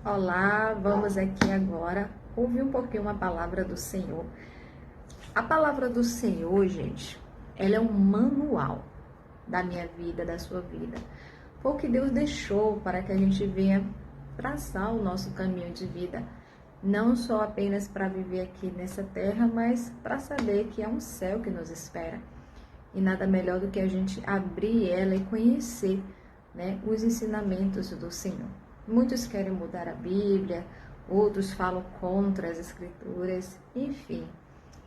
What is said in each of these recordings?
Olá, vamos aqui agora ouvir um pouquinho uma palavra do Senhor. A palavra do Senhor, gente, ela é um manual da minha vida, da sua vida. Foi o que Deus deixou para que a gente venha traçar o nosso caminho de vida, não só apenas para viver aqui nessa terra, mas para saber que é um céu que nos espera. E nada melhor do que a gente abrir ela e conhecer, né, os ensinamentos do Senhor. Muitos querem mudar a Bíblia, outros falam contra as Escrituras, enfim.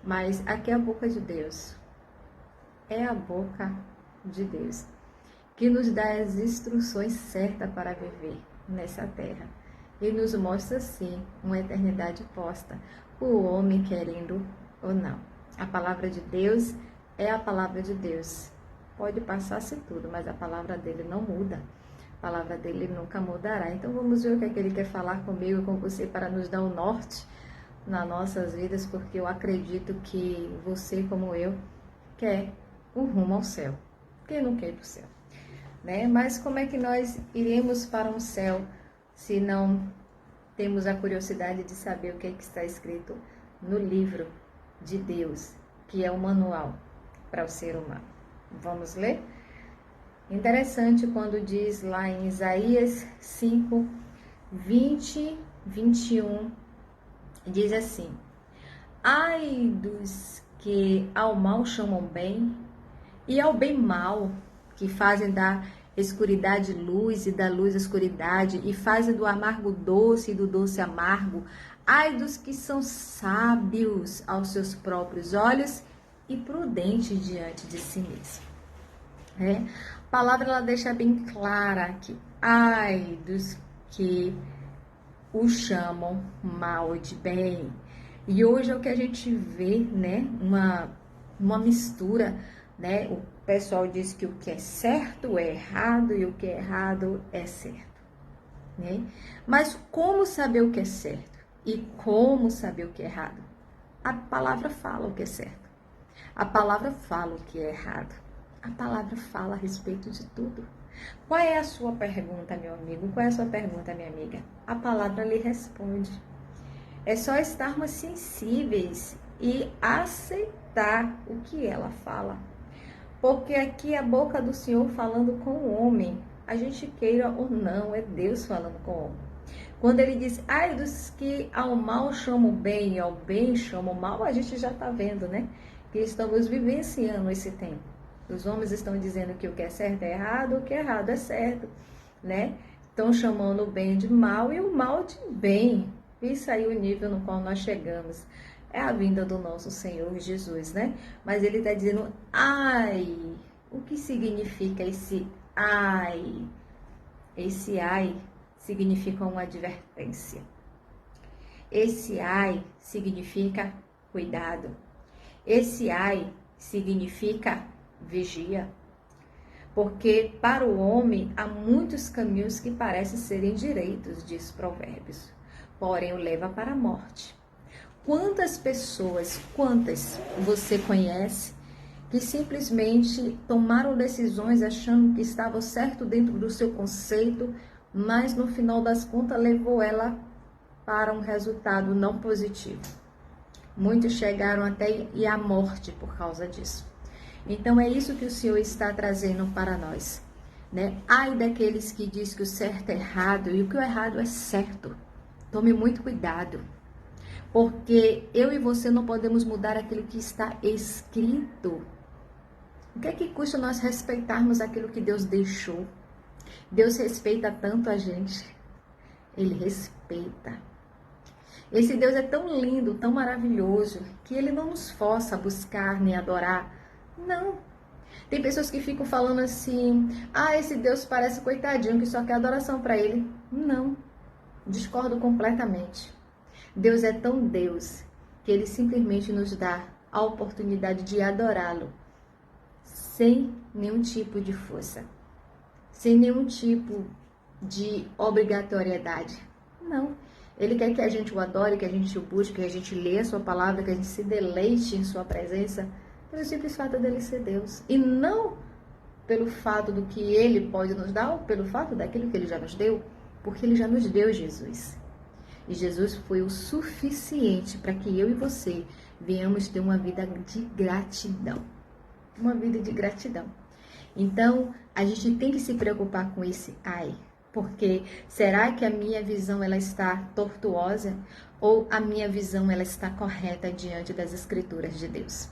Mas aqui é a boca de Deus. É a boca de Deus que nos dá as instruções certas para viver nessa terra. E nos mostra, sim, uma eternidade posta, o homem querendo ou não. A palavra de Deus é a palavra de Deus. Pode passar-se tudo, mas a palavra dele não muda. A palavra dele nunca mudará. Então vamos ver o que é que ele quer falar comigo e com você para nos dar o norte nas nossas vidas, porque eu acredito que você, como eu, quer um rumo ao céu. Quem não quer ir para o céu? Né? Mas como é que nós iremos para um céu se não temos a curiosidade de saber o que é que está escrito no livro de Deus, que é o manual para o ser humano? Vamos ler? Interessante quando diz lá em Isaías 5, 20, 21, diz assim: ai dos que ao mal chamam bem, e ao bem mal, que fazem da escuridade luz e da luz escuridade, e fazem do amargo doce e do doce amargo. Ai dos que são sábios aos seus próprios olhos e prudentes diante de si mesmo. A palavra ela deixa bem clara que ai dos que o chamam mal de bem. E hoje é o que a gente vê, né? Uma mistura, né? O pessoal diz que o que é certo é errado e o que é errado é certo, né? Mas como saber o que é certo e como saber o que é errado? A palavra fala o que é certo. A palavra fala o que é errado. A palavra fala a respeito de tudo. Qual é a sua pergunta, meu amigo? Qual é a sua pergunta, minha amiga? A palavra lhe responde. É só estarmos sensíveis e aceitar o que ela fala. Porque aqui é a boca do Senhor falando com o homem. A gente queira ou não, é Deus falando com o homem. Quando ele diz, ai dos que ao mal chamam bem e ao bem chamam mal, a gente já está vendo, né? Que estamos vivenciando esse tempo. Os homens estão dizendo que o que é certo é errado, o que é errado é certo, né? Estão chamando o bem de mal e o mal de bem. Isso aí é o nível no qual nós chegamos. É a vinda do nosso Senhor Jesus, né? Mas ele está dizendo, ai. O que significa esse ai? Esse ai significa uma advertência. Esse ai significa cuidado. Esse ai significa vigia. Porque para o homem há muitos caminhos que parecem serem direitos, diz Provérbios, porém o leva para a morte. Quantas pessoas você conhece que simplesmente tomaram decisões achando que estava certo dentro do seu conceito, mas no final das contas levou ela para um resultado não positivo? Muitos chegaram até à morte por causa disso. Então é isso que o Senhor está trazendo para nós, né? Ai daqueles que diz que o certo é errado e o que o errado é certo. Tome muito cuidado, porque eu e você não podemos mudar aquilo que está escrito. O que é que custa nós respeitarmos aquilo que Deus deixou? Deus respeita tanto a gente. Ele respeita. Esse Deus é tão lindo, tão maravilhoso, que Ele não nos força a buscar nem adorar. Não. Tem pessoas que ficam falando assim, esse Deus parece coitadinho, que só quer adoração para Ele. Não. Discordo completamente. Deus é tão Deus, que Ele simplesmente nos dá a oportunidade de adorá-lo, sem nenhum tipo de força, sem nenhum tipo de obrigatoriedade. Não. Ele quer que a gente o adore, que a gente o busque, que a gente leia a sua palavra, que a gente se deleite em sua presença, pelo simples fato dele ser Deus. E não pelo fato do que ele pode nos dar, ou pelo fato daquilo que ele já nos deu, porque ele já nos deu Jesus. E Jesus foi o suficiente para que eu e você venhamos ter uma vida de gratidão. Uma vida de gratidão. Então, a gente tem que se preocupar com esse ai. Porque será que a minha visão ela está tortuosa ou a minha visão ela está correta diante das escrituras de Deus?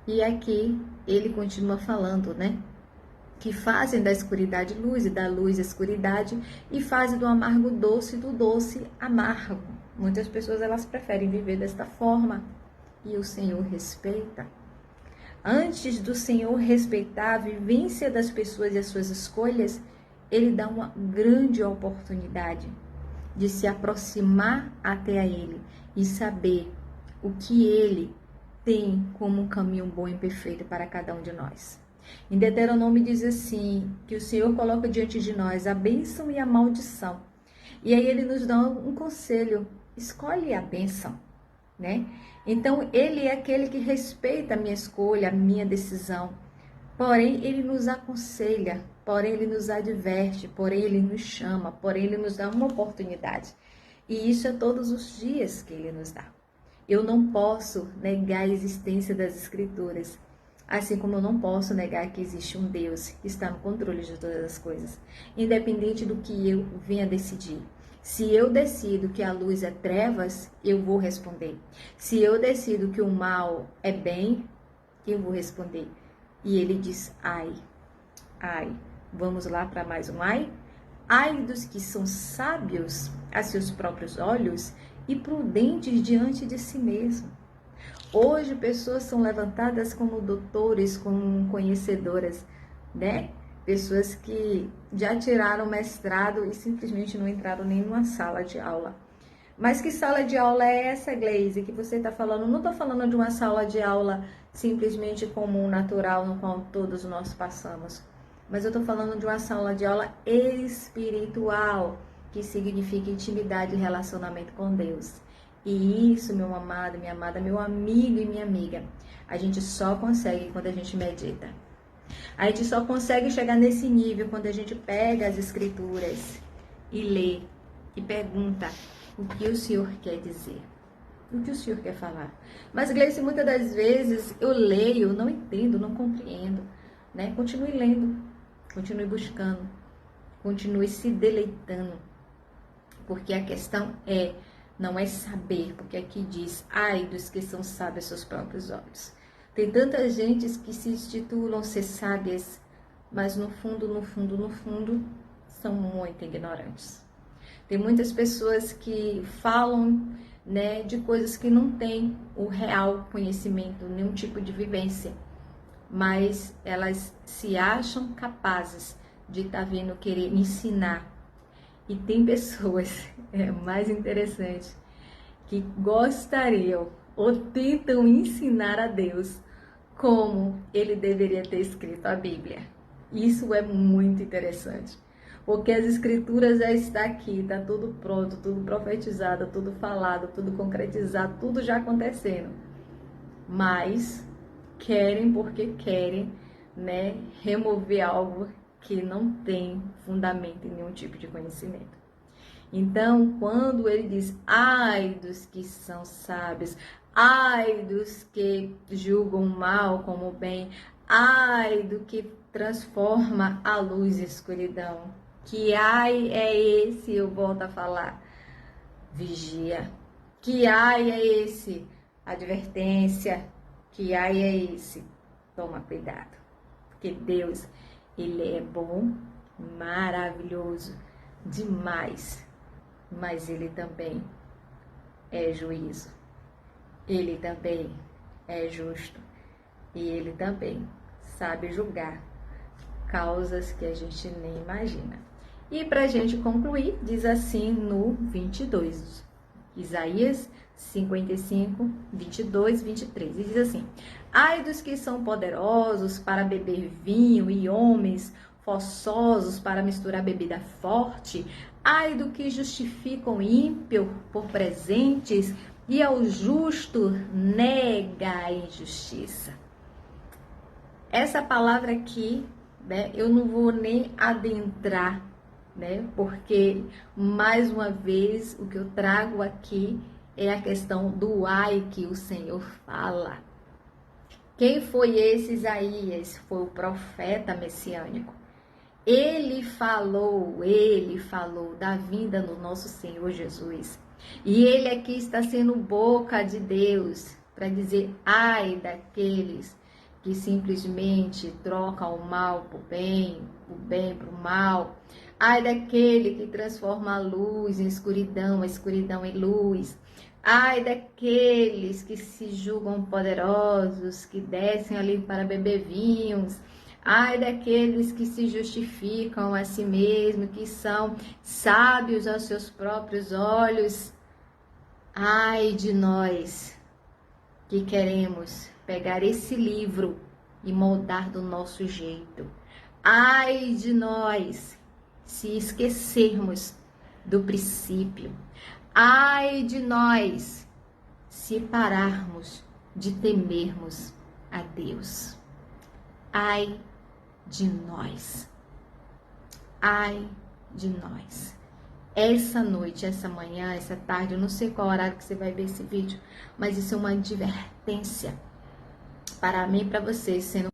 E aqui ele continua falando, né? Que fazem da escuridade luz e da luz escuridade e fazem do amargo doce e do doce amargo. Muitas pessoas elas preferem viver desta forma e o Senhor respeita. Antes do Senhor respeitar a vivência das pessoas e as suas escolhas, Ele dá uma grande oportunidade de se aproximar até a Ele e saber o que Ele tem como um caminho bom e perfeito para cada um de nós. Em Deuteronômio diz assim, que o Senhor coloca diante de nós a bênção e a maldição. E aí Ele nos dá um conselho, escolhe a bênção, né? Então, Ele é aquele que respeita a minha escolha, a minha decisão. Porém, Ele nos aconselha, porém, Ele nos adverte, porém, Ele nos chama, porém, Ele nos dá uma oportunidade. E isso é todos os dias que Ele nos dá. Eu não posso negar a existência das Escrituras, assim como eu não posso negar que existe um Deus que está no controle de todas as coisas, independente do que eu venha decidir. Se eu decido que a luz é trevas, eu vou responder. Se eu decido que o mal é bem, eu vou responder. E ele diz, ai, ai. Vamos lá para mais um ai? Ai dos que são sábios a seus próprios olhos e prudentes diante de si mesmo. Hoje, pessoas são levantadas como doutores, como conhecedoras, né? Pessoas que já tiraram mestrado e simplesmente não entraram nem numa sala de aula. Mas que sala de aula é essa, Gleise, que você está falando? Não estou falando de uma sala de aula simplesmente comum, natural, no qual todos nós passamos. Mas eu estou falando de uma sala de aula espiritual, que significa intimidade e relacionamento com Deus. E isso, meu amado, minha amada, meu amigo e minha amiga, a gente só consegue quando a gente medita. A gente só consegue chegar nesse nível quando a gente pega as escrituras e lê e pergunta o que o Senhor quer dizer, o que o Senhor quer falar. Mas, Gleice, muitas das vezes eu leio, não entendo, não compreendo, né? Continue lendo, continue buscando, continue se deleitando, porque a questão não é saber, porque aqui diz, ai dos que são sábios aos seus próprios olhos. Tem tanta gente que se intitulam ser sábias, mas no fundo, são muito ignorantes. Tem muitas pessoas que falam, né, de coisas que não têm o real conhecimento, nenhum tipo de vivência, mas elas se acham capazes de estar vindo querer ensinar. E tem pessoas, é mais interessante, que gostariam ou tentam ensinar a Deus como ele deveria ter escrito a Bíblia. Isso é muito interessante, porque as escrituras já estão aqui, está tudo pronto, tudo profetizado, tudo falado, tudo concretizado, tudo já acontecendo. Mas querem porque querem, né, remover algo que não tem fundamento em nenhum tipo de conhecimento. Então, quando ele diz, ai dos que são sábios, ai dos que julgam mal como bem, ai do que transforma a luz em escuridão. Que ai é esse, eu volto a falar, vigia. Que ai é esse, advertência. Que ai é esse, toma cuidado. Porque Deus, Ele é bom, maravilhoso, demais. Mas Ele também é juízo. Ele também é justo. E Ele também sabe julgar causas que a gente nem imagina. E para a gente concluir, diz assim no 22, Isaías 55, 22, 23. E diz assim, ai dos que são poderosos para beber vinho e homens forçosos para misturar bebida forte, ai do que justificam ímpio por presentes e ao justo nega a injustiça. Essa palavra aqui, né, eu não vou nem adentrar né? Porque, mais uma vez, o que eu trago aqui é a questão do ai que o Senhor fala. Quem foi esse Isaías? Foi o profeta messiânico. Ele falou da vinda do nosso Senhor Jesus. E ele aqui está sendo boca de Deus para dizer, ai daqueles que simplesmente trocam o mal por bem, o bem para o mal. Ai daquele que transforma a luz em escuridão, a escuridão em luz. Ai daqueles que se julgam poderosos, que descem ali para beber vinhos. Ai daqueles que se justificam a si mesmos, que são sábios aos seus próprios olhos. Ai de nós que queremos pegar esse livro e moldar do nosso jeito. Ai de nós se esquecermos do princípio. Ai de nós se pararmos de temermos a Deus. Ai de nós. Ai de nós. Essa noite, essa manhã, essa tarde, eu não sei qual horário que você vai ver esse vídeo, mas isso é uma advertência para mim e para vocês, sendo